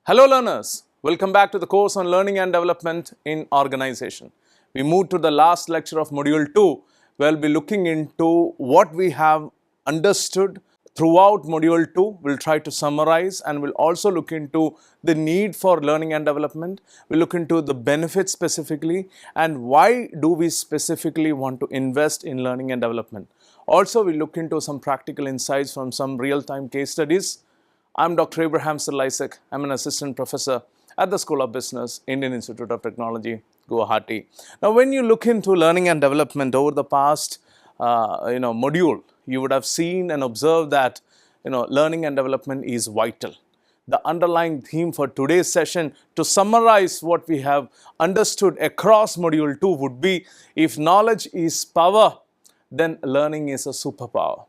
Hello learners, welcome back to the course on learning and development in organization. We move to the last lecture of module 2 where we'll be looking into what we have understood throughout module 2. We'll try to summarize and we'll also look into the need for learning and development. We'll look into the benefits specifically and why do we specifically want to invest in learning and development. Also, we'll look into some practical insights from some real-time case studies. I'm Dr. Abraham Cyril Issac. I'm an assistant professor at the School of Business, Indian Institute of Technology, Guwahati. Now, when you look into learning and development over the past, module, you would have seen and observed that, learning and development is vital. The underlying theme for today's session, to summarize what we have understood across module 2 would be, if knowledge is power, then learning is a superpower.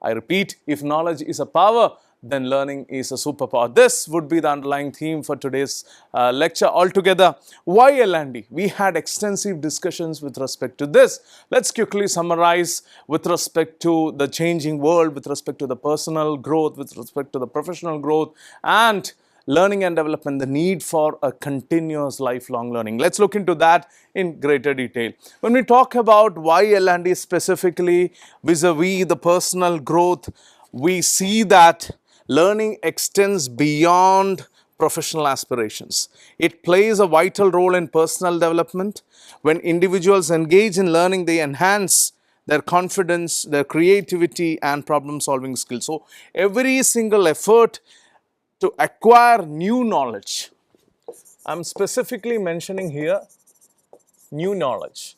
I repeat, if knowledge is a power, then learning is a superpower. This would be the underlying theme for today's lecture altogether. Why L&D? We had extensive discussions with respect to this. Let's quickly summarize with respect to the changing world, with respect to the personal growth, with respect to the professional growth, and learning and development, the need for a continuous lifelong learning. Let's look into that in greater detail. When we talk about why L&D specifically vis-a-vis the personal growth, we see that learning extends beyond professional aspirations. It plays a vital role in personal development. When individuals engage in learning, they enhance their confidence, their creativity, and problem-solving skills. So, every single effort to acquire new knowledge, I'm specifically mentioning here new knowledge,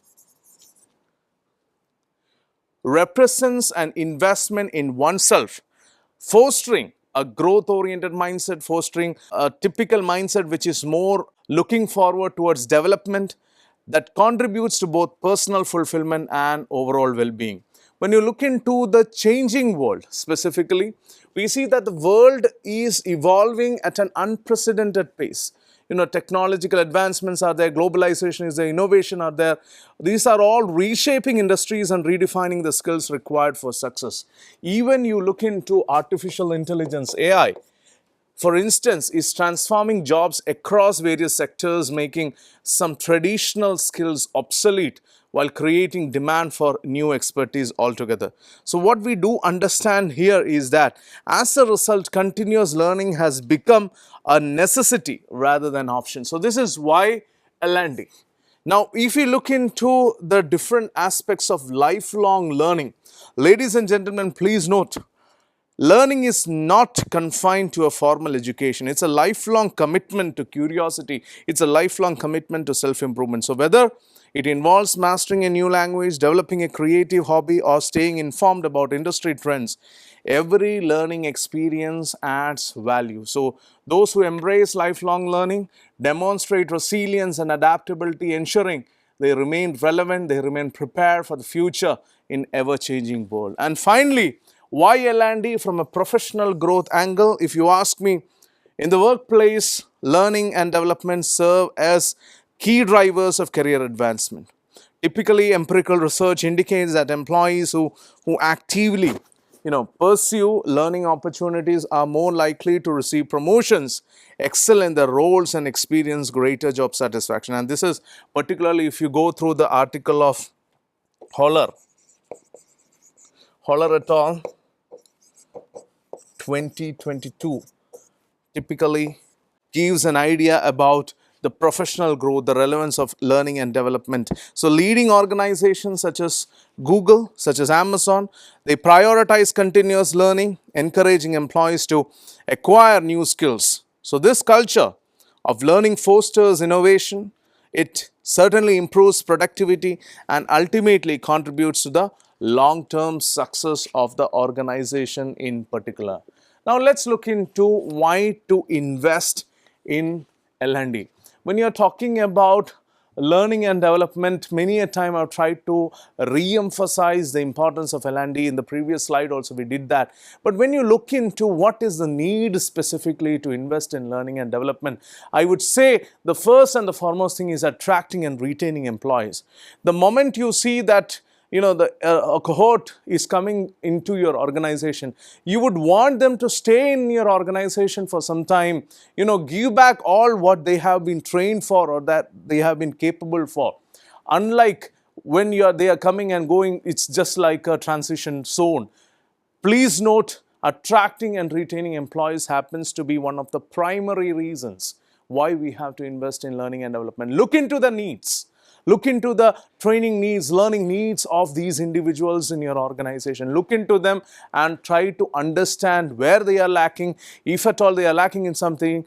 represents an investment in oneself, fostering a growth-oriented mindset, fostering a typical mindset which is more looking forward towards development that contributes to both personal fulfillment and overall well-being. When you look into the changing world specifically, we see that the world is evolving at an unprecedented pace. Technological advancements are there, globalization is there, innovation are there. These are all reshaping industries and redefining the skills required for success. Even you look into artificial intelligence, AI, for instance, is transforming jobs across various sectors, making some traditional skills obsolete while creating demand for new expertise altogether. So what we do understand here is that as a result, continuous learning has become a necessity rather than option. So this is why L&D. Now, if you look into the different aspects of lifelong learning, ladies and gentlemen, please note, learning is not confined to a formal education. It's a lifelong commitment to curiosity. It's a lifelong commitment to self-improvement. So whether it involves mastering a new language, developing a creative hobby, or staying informed about industry trends, every learning experience adds value. So those who embrace lifelong learning demonstrate resilience and adaptability, ensuring they remain relevant, they remain prepared for the future in ever-changing world. And finally, why L&D from a professional growth angle? If you ask me, in the workplace, learning and development serve as key drivers of career advancement. Typically, empirical research indicates that employees who actively pursue learning opportunities are more likely to receive promotions, excel in their roles, and experience greater job satisfaction. And this is particularly if you go through the article of Holler et al. 2022 typically gives an idea about the professional growth, the relevance of learning and development. So leading organizations such as Google, such as Amazon, they prioritize continuous learning, encouraging employees to acquire new skills. So this culture of learning fosters innovation. It certainly improves productivity and ultimately contributes to the long-term success of the organization in particular. Now let's look into why to invest in L&D. When you're talking about learning and development, many a time I've tried to re-emphasize the importance of L&D. In the previous slide also we did that. But when you look into what is the need specifically to invest in learning and development, I would say the first and the foremost thing is attracting and retaining employees. The moment you see that a cohort is coming into your organization, you would want them to stay in your organization for some time, give back all what they have been trained for or that they have been capable for. Unlike when they are coming and going, it's just like a transition zone. Please note, attracting and retaining employees happens to be one of the primary reasons why we have to invest in learning and development. Look into the needs. Look into the training needs, learning needs of these individuals in your organization. Look into them and try to understand where they are lacking. If at all they are lacking in something,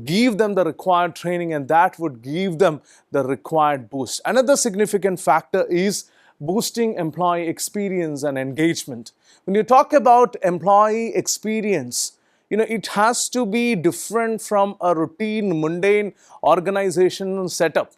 give them the required training, and that would give them the required boost. Another significant factor is boosting employee experience and engagement. When you talk about employee experience, it has to be different from a routine, mundane organizational setup.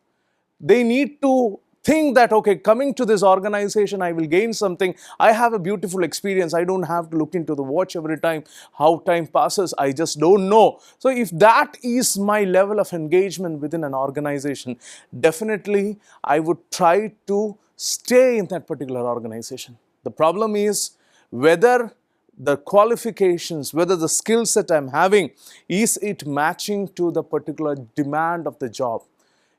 They need to think that, okay, coming to this organization, I will gain something. I have a beautiful experience. I don't have to look into the watch every time. How time passes, I just don't know. So if that is my level of engagement within an organization, definitely I would try to stay in that particular organization. The problem is whether the qualifications, whether the skill set I'm having, is it matching to the particular demand of the job?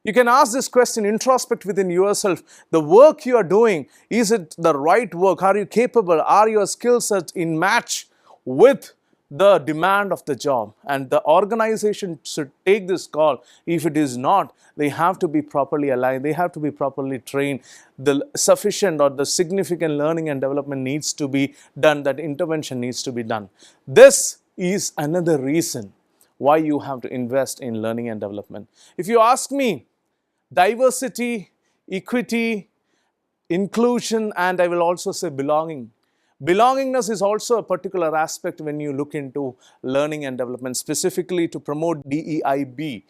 You can ask this question, introspect within yourself. The work you are doing, is it the right work? Are you capable? Are your skill sets in match with the demand of the job? And the organization should take this call. If it is not, they have to be properly aligned. They have to be properly trained. The sufficient or the significant learning and development needs to be done. That intervention needs to be done. This is another reason why you have to invest in learning and development. If you ask me, diversity, equity, inclusion, and I will also say belonging. Belongingness is also a particular aspect when you look into learning and development, specifically to promote DEIB.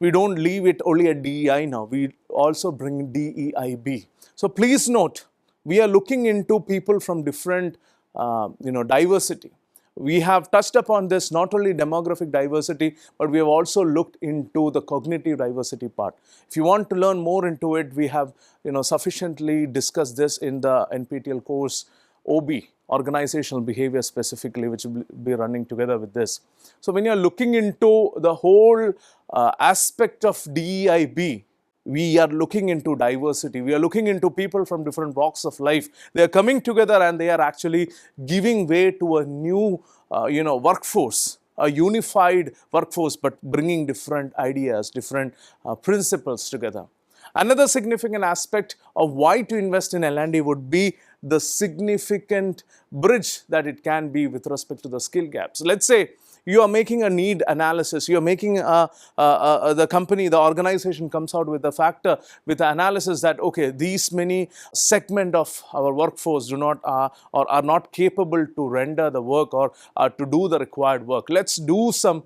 We don't leave it only at DEI now, we also bring DEIB. So please note, we are looking into people from different diversity. We have touched upon this, not only demographic diversity, but we have also looked into the cognitive diversity part. If you want to learn more into it, we have sufficiently discussed this in the NPTEL course OB, Organizational Behavior specifically, which will be running together with this. So when you're looking into the whole aspect of DEIB, we are looking into diversity. We are looking into people from different walks of life. They are coming together and they are actually giving way to a new, workforce, a unified workforce, but bringing different ideas, different principles together. Another significant aspect of why to invest in L&D would be the significant bridge that it can be with respect to the skill gaps. Let's say you are making a need analysis, you are making the company, the organization comes out with a factor, with the analysis that, okay, these many segment of our workforce do not or are not capable to render the work or to do the required work. Let's do some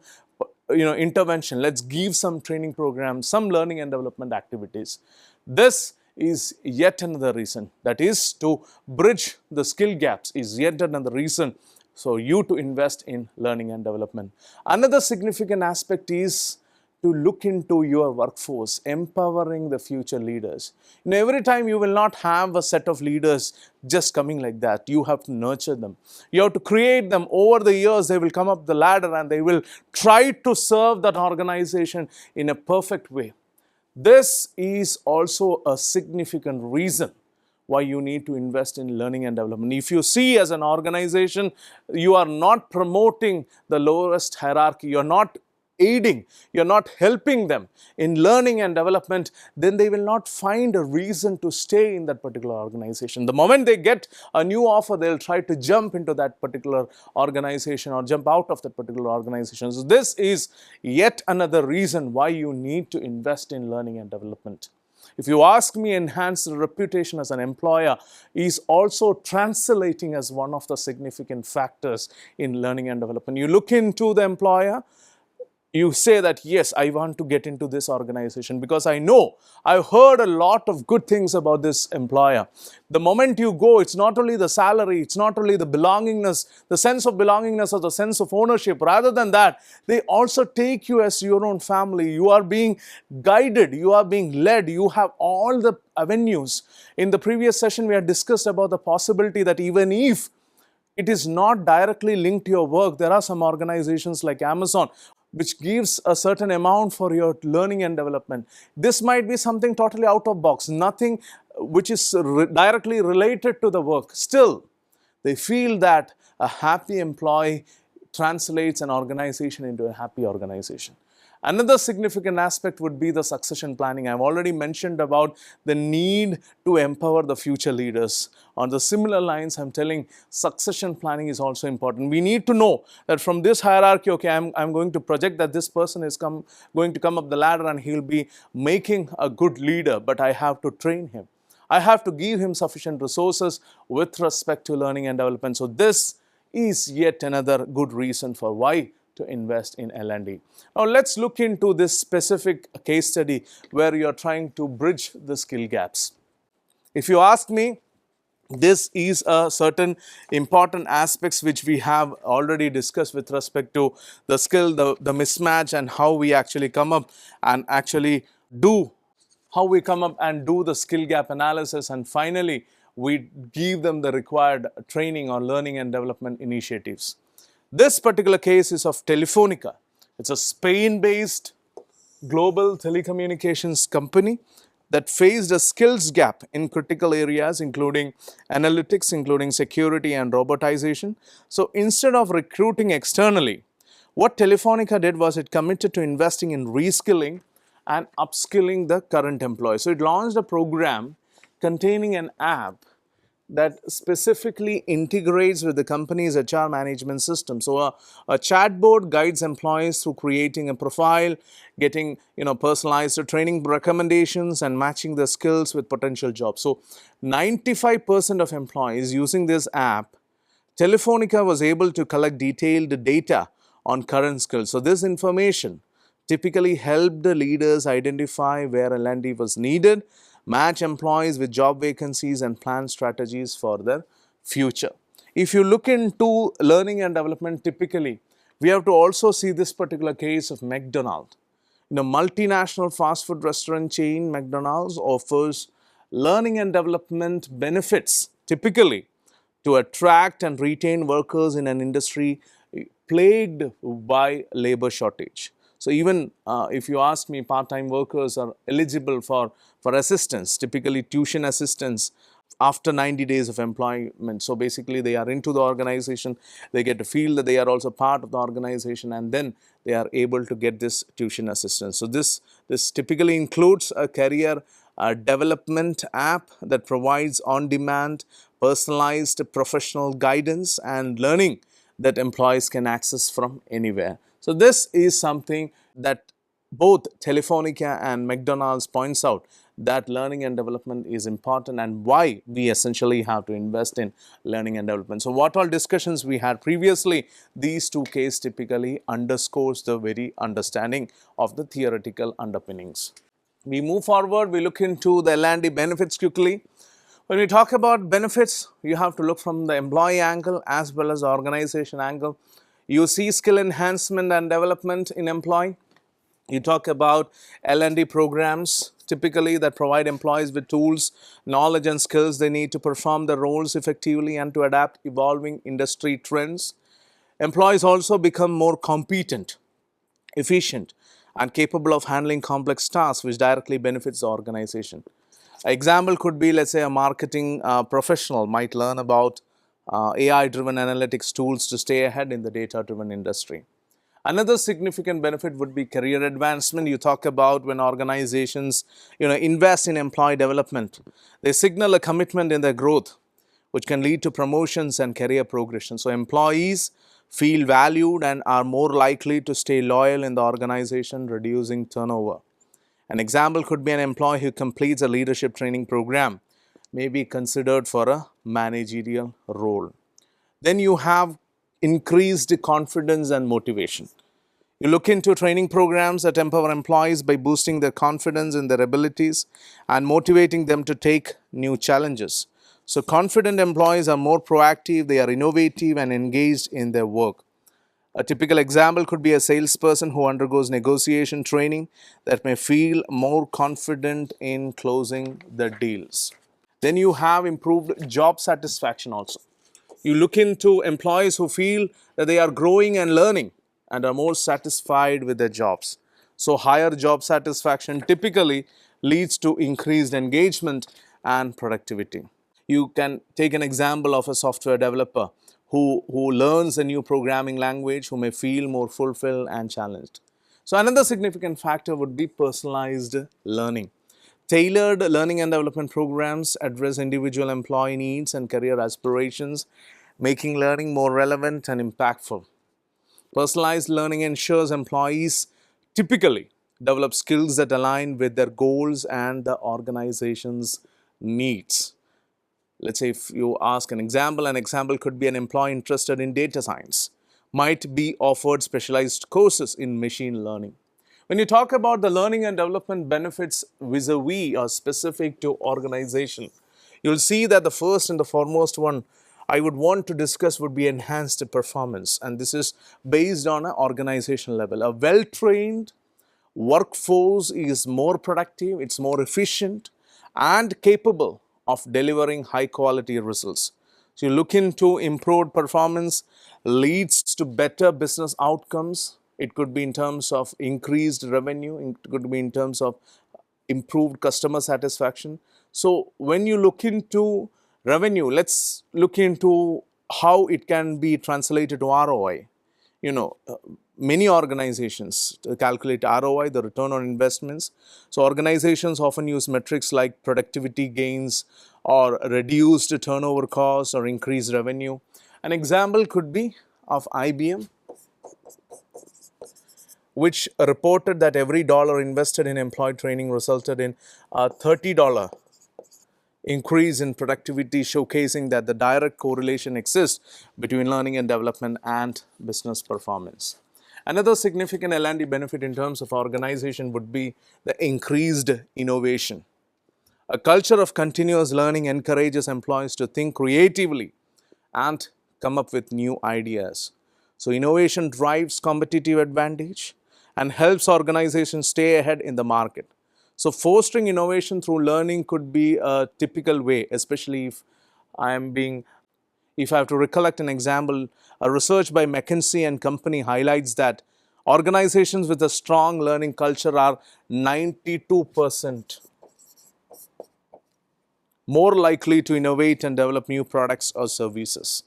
intervention. Let's give some training programs, some learning and development activities. This is yet another reason, that is to bridge the skill gaps, is yet another reason so you to invest in learning and development. Another significant aspect is to look into your workforce, empowering the future leaders. Every time you will not have a set of leaders just coming like that. You have to nurture them. You have to create them. Over the years, they will come up the ladder and they will try to serve that organization in a perfect way. This is also a significant reason why you need to invest in learning and development. If you see as an organization, you are not promoting the lowest hierarchy, you're not aiding, you're not helping them in learning and development, then they will not find a reason to stay in that particular organization. The moment they get a new offer, they'll try to jump into that particular organization or jump out of that particular organization. So this is yet another reason why you need to invest in learning and development. If you ask me, enhanced reputation as an employer is also translating as one of the significant factors in learning and development. You look into the employer, you say that, yes, I want to get into this organization because I know I've heard a lot of good things about this employer. The moment you go, it's not only the salary, it's not only the belongingness, the sense of belongingness or the sense of ownership. Rather than that, they also take you as your own family. You are being guided, you are being led, you have all the avenues. In the previous session, we had discussed about the possibility that even if it is not directly linked to your work, there are some organizations like Amazon which gives a certain amount for your learning and development. This might be something totally out of box, nothing which is directly related to the work. Still, they feel that a happy employee translates an organization into a happy organization. Another significant aspect would be the succession planning. I've already mentioned about the need to empower the future leaders. On the similar lines, I'm telling succession planning is also important. We need to know that from this hierarchy, okay, I'm going to project that this person is going to come up the ladder and he'll be making a good leader, but I have to train him. I have to give him sufficient resources with respect to learning and development. So this is yet another good reason for why to invest in L&D. Now let's look into this specific case study where you're trying to bridge the skill gaps. If you ask me, this is a certain important aspects which we have already discussed with respect to the skill, the mismatch, and how we actually come up and actually do the skill gap analysis, and finally we give them the required training or learning and development initiatives. This particular case is of Telefonica. It's a Spain-based global telecommunications company that faced a skills gap in critical areas including analytics, including security and robotization. So instead of recruiting externally, what Telefonica did was it committed to investing in reskilling and upskilling the current employees. So it launched a program containing an app that specifically integrates with the company's HR management system. So a chatbot guides employees through creating a profile, getting personalized training recommendations, and matching their skills with potential jobs. So 95% of employees using this app, Telefonica was able to collect detailed data on current skills. So this information typically helped the leaders identify where L&D was needed, match employees with job vacancies, and plan strategies for their future. If you look into learning and development, typically we have to also see this particular case of McDonald's. Multinational fast food restaurant chain McDonald's offers learning and development benefits typically to attract and retain workers in an industry plagued by labor shortage. So even if you ask me, part-time workers are eligible for assistance, typically tuition assistance after 90 days of employment. So basically they are into the organization, they get to feel that they are also part of the organization, and then they are able to get this tuition assistance. So this typically includes a career development app that provides on-demand, personalized professional guidance and learning that employees can access from anywhere. So this is something that both Telefonica and McDonald's points out, that learning and development is important and why we essentially have to invest in learning and development. So what all discussions we had previously, these two cases typically underscores the very understanding of the theoretical underpinnings. We move forward, we look into the L&D benefits quickly. When we talk about benefits, you have to look from the employee angle as well as the organization angle. You see skill enhancement and development in employee. You talk about L&D programs typically that provide employees with tools, knowledge and skills they need to perform their roles effectively and to adapt evolving industry trends. Employees also become more competent, efficient, and capable of handling complex tasks, which directly benefits the organization. An example could be, let's say, a marketing professional might learn about AI-driven analytics tools to stay ahead in the data-driven industry. Another significant benefit would be career advancement. You talk about when organizations invest in employee development, they signal a commitment in their growth, which can lead to promotions and career progression. So employees feel valued and are more likely to stay loyal in the organization, reducing turnover. An example could be an employee who completes a leadership training program may be considered for a managerial role. Then you have increased confidence and motivation. You look into training programs that empower employees by boosting their confidence in their abilities and motivating them to take new challenges. So, confident employees are more proactive, they are innovative and engaged in their work. A typical example could be a salesperson who undergoes negotiation training that may feel more confident in closing the deals. Then you have improved job satisfaction also. You look into employees who feel that they are growing and learning and are more satisfied with their jobs. So, higher job satisfaction typically leads to increased engagement and productivity. You can take an example of a software developer who learns a new programming language, who may feel more fulfilled and challenged. So, another significant factor would be personalized learning. Tailored learning and development programs address individual employee needs and career aspirations, making learning more relevant and impactful. Personalized learning ensures employees typically develop skills that align with their goals and the organization's needs. Let's say if you ask an example could be an employee interested in data science, might be offered specialized courses in machine learning. When you talk about the learning and development benefits vis-a-vis or specific to organization, you'll see that the first and the foremost one I would want to discuss would be enhanced performance. And this is based on an organization level. A well-trained workforce is more productive, it's more efficient and capable of delivering high quality results. So you look into improved performance leads to better business outcomes. It could be in terms of increased revenue, it could be in terms of improved customer satisfaction. So when you look into revenue, let's look into how it can be translated to ROI. You know, many organizations to calculate ROI, the return on investments. So organizations often use metrics like productivity gains or reduced turnover costs or increased revenue. An example could be of IBM, which reported that every dollar invested in employee training resulted in a $30 increase in productivity, showcasing that the direct correlation exists between learning and development and business performance. Another significant L&D benefit in terms of organization would be the increased innovation. A culture of continuous learning encourages employees to think creatively and come up with new ideas. So, innovation drives competitive advantage and helps organizations stay ahead in the market. So, fostering innovation through learning could be a typical way, especially if I have to recollect an example, a research by McKinsey and Company highlights that organizations with a strong learning culture are 92% more likely to innovate and develop new products or services.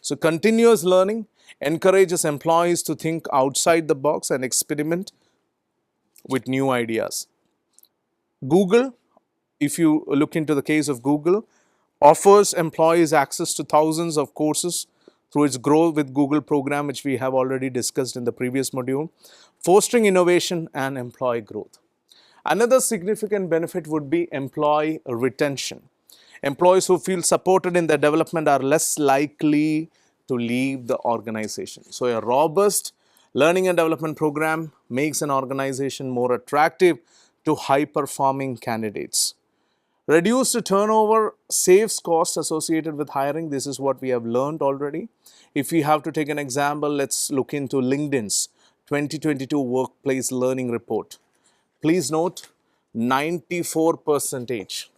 So, continuous learning encourages employees to think outside the box and experiment with new ideas. Google, if you look into the case of Google, offers employees access to thousands of courses through its Grow with Google program, which we have already discussed in the previous module, fostering innovation and employee growth. Another significant benefit would be employee retention. Employees who feel supported in their development are less likely to leave the organization. So, a robust learning and development program makes an organization more attractive to high performing candidates. Reduced turnover saves costs associated with hiring. This is what we have learned already. If we have to take an example, let's look into LinkedIn's 2022 Workplace Learning Report. Please note 94%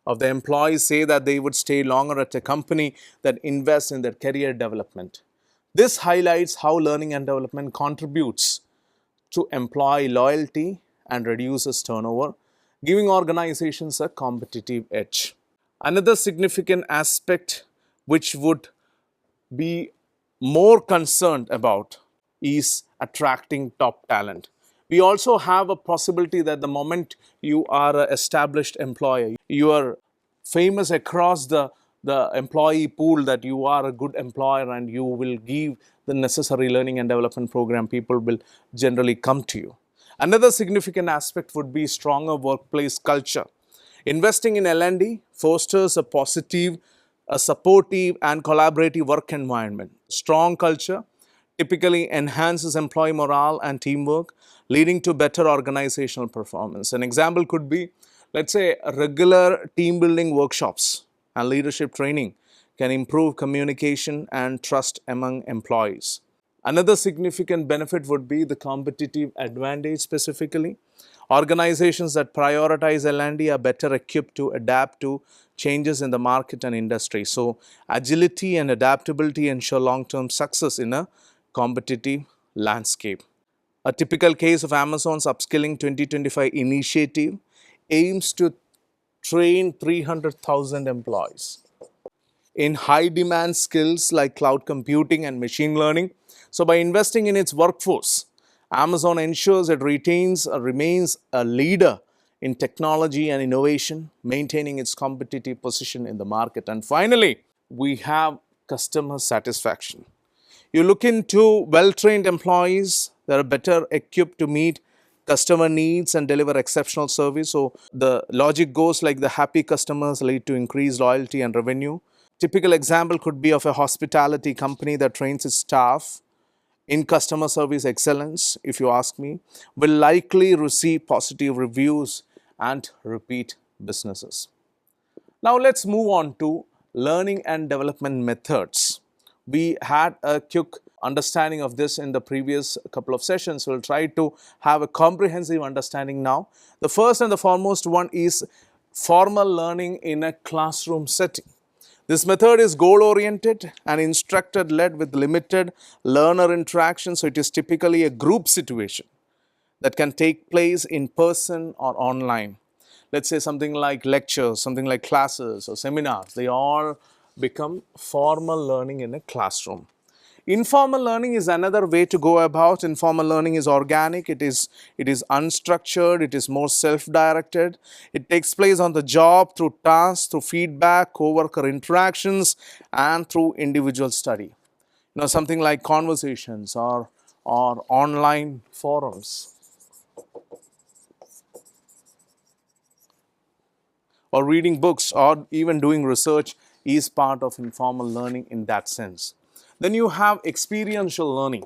of the employees say that they would stay longer at a company that invests in their career development. This highlights how learning and development contributes to employee loyalty and reduces turnover, giving organizations a competitive edge. Another significant aspect which would be more concerned about is attracting top talent. We also have a possibility that the moment you are an established employer, you are famous across the employee pool, that you are a good employer and you will give the necessary learning and development program, people will generally come to you. Another significant aspect would be stronger workplace culture. Investing in L&D fosters a positive, a supportive and collaborative work environment. Strong culture typically enhances employee morale and teamwork, leading to better organizational performance. An example could be, let's say, regular team building workshops and leadership training can improve communication and trust among employees. Another significant benefit would be the competitive advantage specifically. Organizations that prioritize L&D are better equipped to adapt to changes in the market and industry. So, agility and adaptability ensure long-term success in a competitive landscape. A typical case of Amazon's Upskilling 2025 initiative aims to train 300,000 employees in high demand skills like cloud computing and machine learning. So, by investing in its workforce, Amazon ensures it remains a leader in technology and innovation, maintaining its competitive position in the market. And finally, we have customer satisfaction. You look into well trained employees that are better equipped to meet customer needs and deliver exceptional service. So, the logic goes like the happy customers lead to increased loyalty and revenue. Typical example could be of a hospitality company that trains its staff in customer service excellence, if you ask me, will likely receive positive reviews and repeat businesses. Now, let's move on to learning and development methods. We had a quick understanding of this in the previous couple of sessions. We'll try to have a comprehensive understanding now. The first and the foremost one is formal learning in a classroom setting. This method is goal-oriented and instructor-led with limited learner interaction, so it is typically a group situation that can take place in person or online. Let's say something like lectures, something like classes or seminars, they all become formal learning in a classroom. Informal learning is another way to go about. Informal learning is organic, it is unstructured, it is more self-directed. It takes place on the job through tasks, through feedback, co-worker interactions, and through individual study. Something like conversations or online forums, or reading books, or even doing research is part of informal learning in that sense. Then you have experiential learning.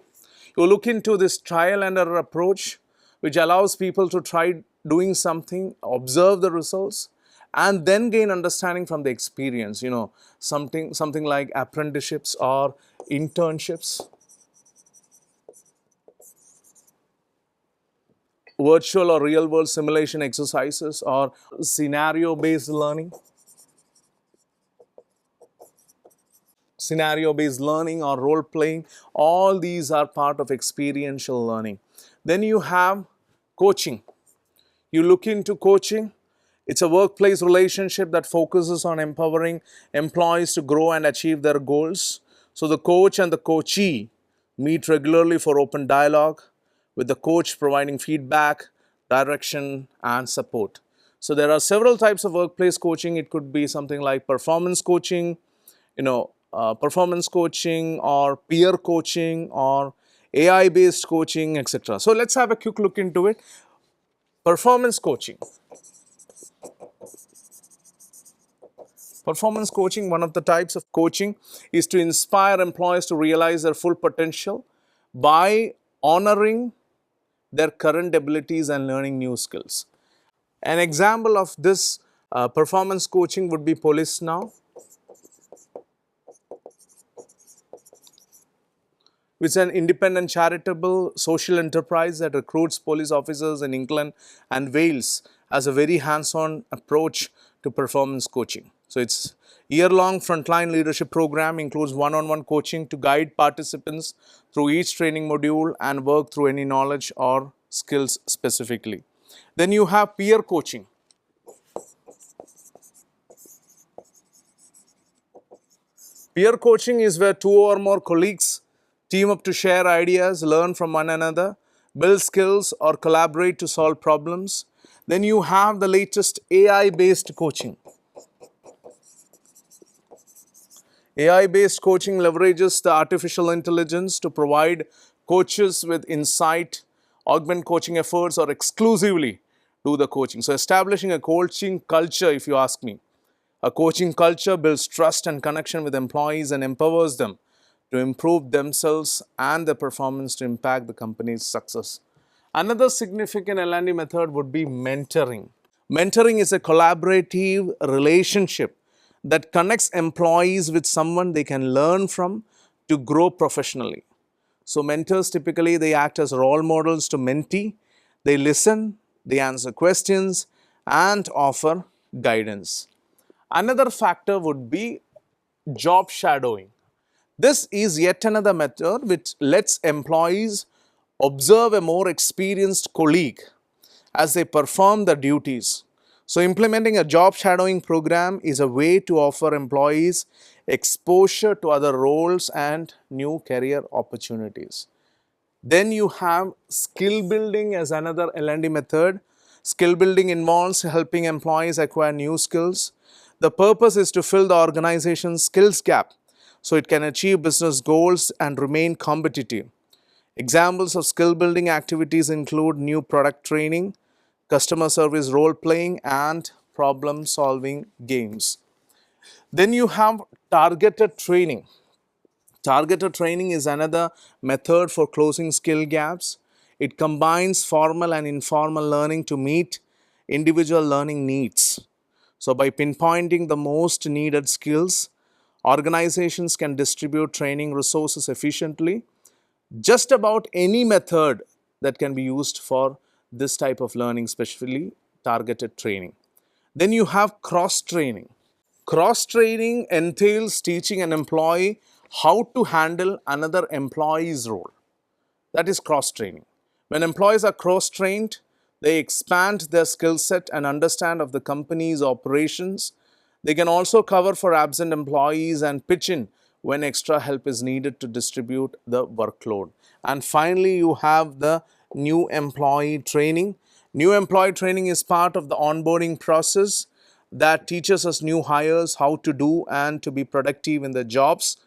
You look into this trial and error approach, which allows people to try doing something, observe the results, and then gain understanding from the experience. Something like apprenticeships or internships, virtual or real world simulation exercises, or scenario based learning. Scenario-based learning or role-playing, all these are part of experiential learning. Then you have coaching. You look into coaching. It's a workplace relationship that focuses on empowering employees to grow and achieve their goals. So the coach and the coachee meet regularly for open dialogue, with the coach providing feedback, direction, and support. So there are several types of workplace coaching. It could be something like performance coaching, performance coaching, or peer coaching, or AI-based coaching, etc. So let's have a quick look into it. Performance coaching. Performance coaching, one of the types of coaching, is to inspire employees to realize their full potential by honoring their current abilities and learning new skills. An example of this performance coaching would be Police Now, which is an independent charitable social enterprise that recruits police officers in England and Wales as a very hands-on approach to performance coaching. So it's year-long frontline leadership program, includes one-on-one coaching to guide participants through each training module and work through any knowledge or skills specifically. Then you have peer coaching. Peer coaching is where two or more colleagues team up to share ideas, learn from one another, build skills, or collaborate to solve problems. Then you have the latest AI-based coaching. AI-based coaching leverages the artificial intelligence to provide coaches with insight, augment coaching efforts, or exclusively do the coaching. So establishing a coaching culture, if you ask me. A coaching culture builds trust and connection with employees and empowers them to improve themselves and their performance to impact the company's success. Another significant L&D method would be mentoring. Mentoring is a collaborative relationship that connects employees with someone they can learn from to grow professionally. So mentors typically they act as role models to mentee. They listen, they answer questions and offer guidance. Another factor would be job shadowing. This is yet another method which lets employees observe a more experienced colleague as they perform their duties. So, implementing a job shadowing program is a way to offer employees exposure to other roles and new career opportunities. Then you have skill building as another L&D method. Skill building involves helping employees acquire new skills. The purpose is to fill the organization's skills gap so it can achieve business goals and remain competitive. Examples of skill building activities include new product training, customer service role playing, and problem solving games. Then you have targeted training. Targeted training is another method for closing skill gaps. It combines formal and informal learning to meet individual learning needs. So, by pinpointing the most needed skills, organizations can distribute training resources efficiently. Just about any method that can be used for this type of learning, especially targeted training. Then you have cross training. Cross training entails teaching an employee how to handle another employee's role. That is cross training. When employees are cross trained, they expand their skill set and understand of the company's operations. They can also cover for absent employees and pitch in when extra help is needed to distribute the workload. And finally, you have the new employee training. New employee training is part of the onboarding process that teaches us new hires how to do and to be productive in their jobs.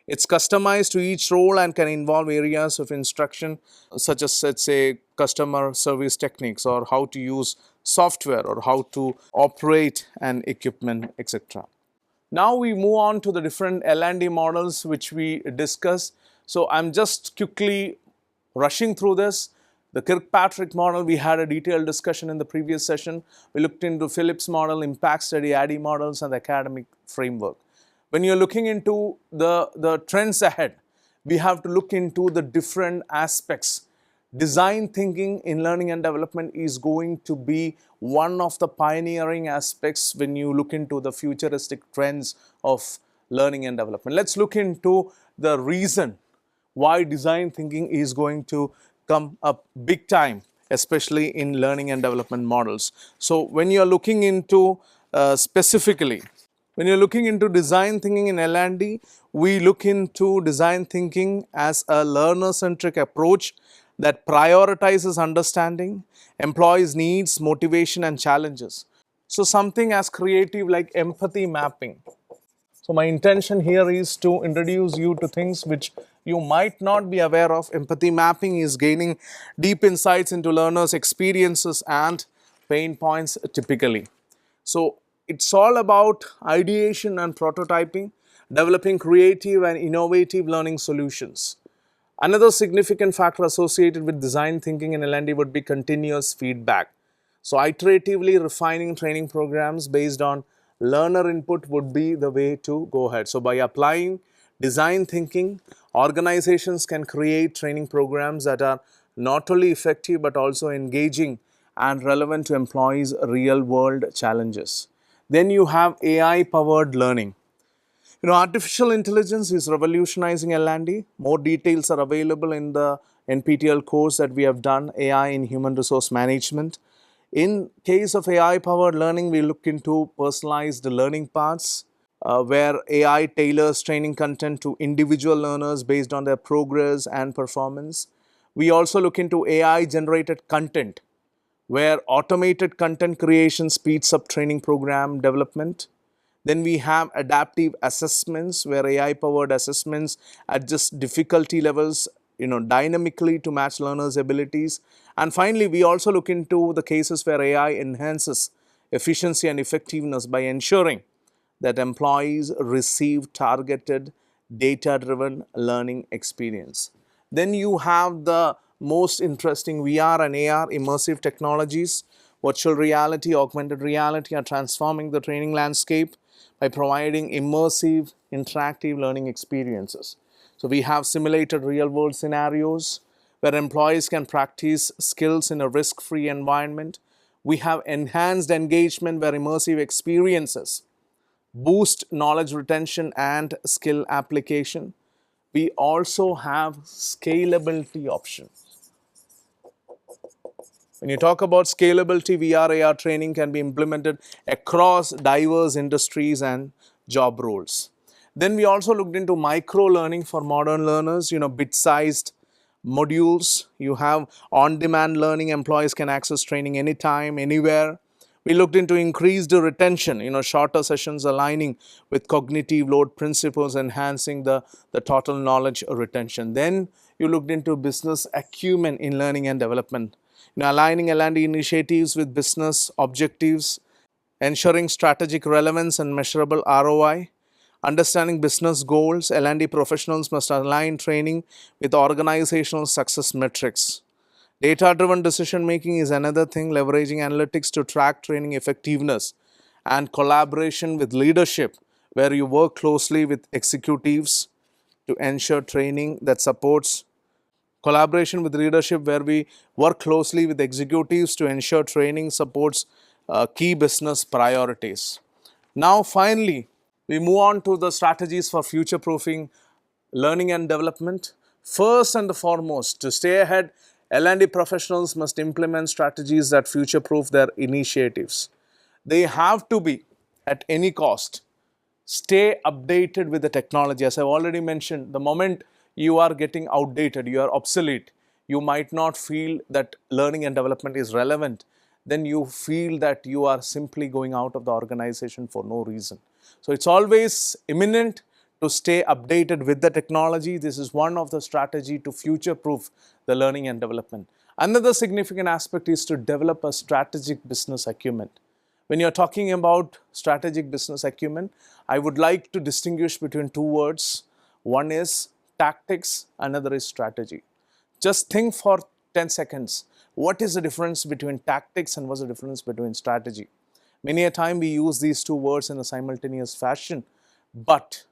It's customized to each role and can involve areas of instruction such as, let's say, customer service techniques or how to use software or how to operate an equipment, etc. Now we move on to the different L&D models which we discussed. So I'm just quickly rushing through this. The Kirkpatrick model, we had a detailed discussion in the previous session. We looked into Phillips model, impact study, ADDIE models, and the academic framework. When you're looking into the trends ahead, we have to look into the different aspects. Design thinking in learning and development is going to be one of the pioneering aspects when you look into the futuristic trends of learning and development. Let's look into the reason why design thinking is going to come up big time, especially in learning and development models. So when you're looking into specifically, when you're looking into design thinking in L&D, we look into design thinking as a learner-centric approach that prioritizes understanding, employees' needs, motivation, and challenges. So something as creative like empathy mapping. So my intention here is to introduce you to things which you might not be aware of. Empathy mapping is gaining deep insights into learners' experiences and pain points typically. So it's all about ideation and prototyping, developing creative and innovative learning solutions. Another significant factor associated with design thinking in L&D would be continuous feedback. So iteratively refining training programs based on learner input would be the way to go ahead. So by applying design thinking, organizations can create training programs that are not only effective but also engaging and relevant to employees' real-world challenges. Then you have AI-powered learning. Artificial intelligence is revolutionizing L&D. More details are available in the NPTEL course that we have done, AI in Human Resource Management. In case of AI-powered learning, we look into personalized learning paths where AI tailors training content to individual learners based on their progress and performance. We also look into AI-generated content where automated content creation speeds up training program development. Then we have adaptive assessments where AI-powered assessments adjust difficulty levels dynamically to match learners' abilities. And finally, we also look into the cases where AI enhances efficiency and effectiveness by ensuring that employees receive targeted data-driven learning experience. Then you have the most interesting VR and AR immersive technologies. Virtual reality, augmented reality are transforming the training landscape by providing immersive, interactive learning experiences. So we have simulated real-world scenarios where employees can practice skills in a risk-free environment. We have enhanced engagement where immersive experiences boost knowledge retention and skill application. We also have scalability options. When you talk about scalability, VR, AR training can be implemented across diverse industries and job roles. Then we also looked into micro learning for modern learners, bit-sized modules. You have on-demand learning. Employees can access training anytime, anywhere. We looked into increased retention, shorter sessions aligning with cognitive load principles, enhancing the total knowledge retention. Then you looked into business acumen in learning and development, aligning L&D initiatives with business objectives, ensuring strategic relevance and measurable ROI. Understanding business goals, L&D professionals must align training with organizational success metrics. Data-driven decision making is another thing, leveraging analytics to track training effectiveness, and collaboration with leadership, where you work closely with executives to ensure training that supports collaboration with leadership, where we work closely with executives to ensure training supports key business priorities. Now, finally, we move on to the strategies for future-proofing learning and development. First and foremost, to stay ahead, L&D professionals must implement strategies that future-proof their initiatives. They have to be, at any cost, stay updated with the technology. As I've already mentioned, the moment you are getting outdated, you are obsolete, you might not feel that learning and development is relevant. Then you feel that you are simply going out of the organization for no reason. So it's always imminent to stay updated with the technology. This is one of the strategy to future-proof the learning and development. Another significant aspect is to develop a strategic business acumen. When you're talking about strategic business acumen, I would like to distinguish between two words. One is tactics, another is strategy. Just think for 10 seconds. What is the difference between tactics and what's the difference between strategy? Many a time we use these two words in a simultaneous fashion, but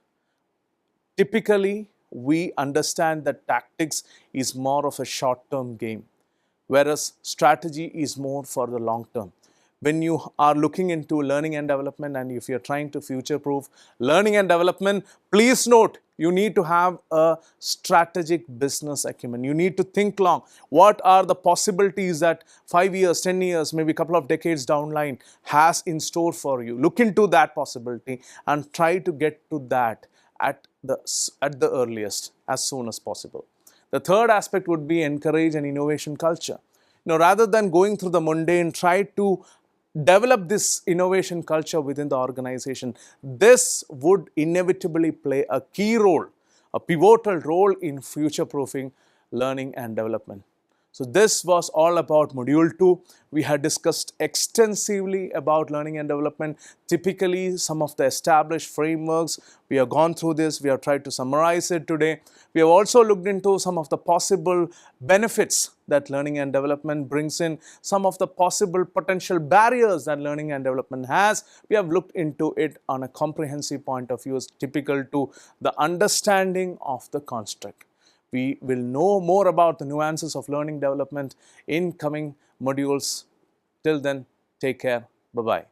typically we understand that tactics is more of a short-term game, whereas strategy is more for the long term. When you are looking into learning and development, and if you're trying to future-proof learning and development, please note, you need to have a strategic business acumen. You need to think long. What are the possibilities that 5 years, 10 years, maybe a couple of decades down the line has in store for you? Look into that possibility and try to get to that at the earliest, as soon as possible. The third aspect would be encourage an innovation culture. Rather than going through the mundane, try to develop this innovation culture within the organization. This would inevitably play a key role, a pivotal role in future-proofing learning and development. So this was all about Module 2. We had discussed extensively about learning and development, typically some of the established frameworks. We have gone through this. We have tried to summarize it today. We have also looked into some of the possible benefits that learning and development brings in, some of the possible potential barriers that learning and development has. We have looked into it on a comprehensive point of view, typical to the understanding of the construct. We will know more about the nuances of learning development in coming modules. Till then, take care. Bye-bye.